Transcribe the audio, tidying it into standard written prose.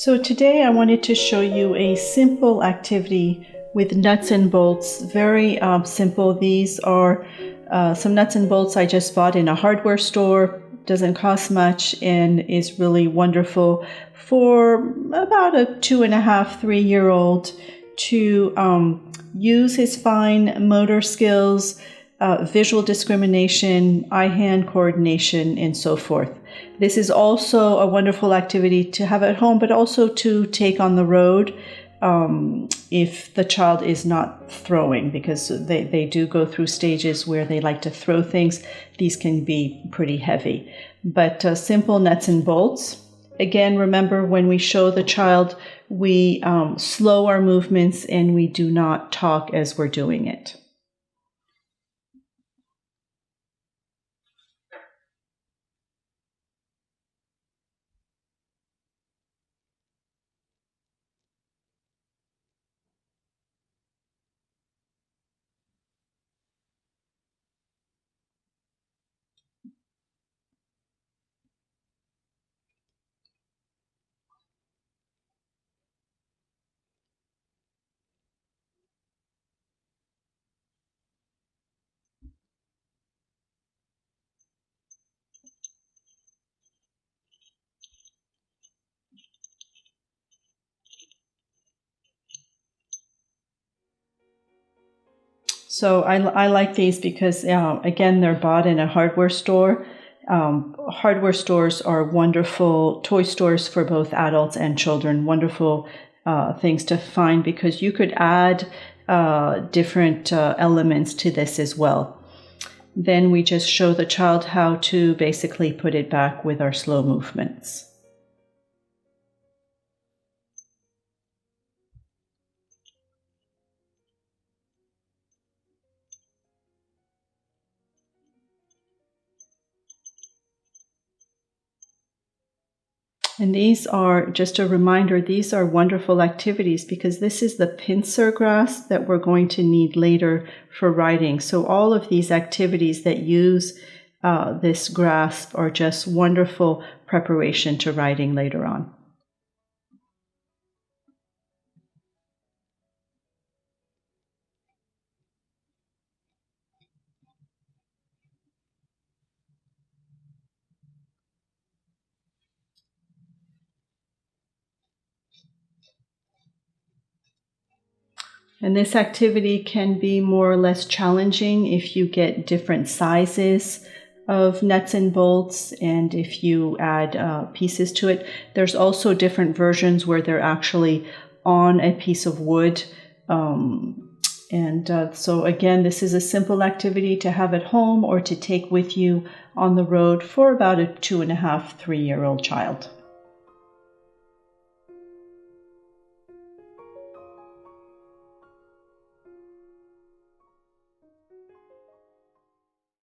So today I wanted to show you a simple activity with nuts and bolts, very simple. These are some nuts and bolts I just bought in a hardware store. Doesn't cost much and is really wonderful for about a 2.5, 3-year-old to use his fine motor skills, visual discrimination, eye-hand coordination, and so forth. This is also a wonderful activity to have at home, but also to take on the road if the child is not throwing, because they do go through stages where they like to throw things. These can be pretty heavy, but simple nuts and bolts. Again, remember, when we show the child, we slow our movements and we do not talk as we're doing it. So I like these because, again, they're bought in a hardware store. Hardware stores are wonderful toy stores for both adults and children, wonderful things to find because you could add different elements to this as well. Then we just show the child how to basically put it back with our slow movements. And these are, just a reminder, these are wonderful activities because this is the pincer grasp that we're going to need later for writing. So all of these activities that use this grasp are just wonderful preparation to writing later on. And this activity can be more or less challenging if you get different sizes of nuts and bolts and if you add pieces to it. There's also different versions where they're actually on a piece of wood. So again, this is a simple activity to have at home or to take with you on the road for about a 2.5, 3-year-old child.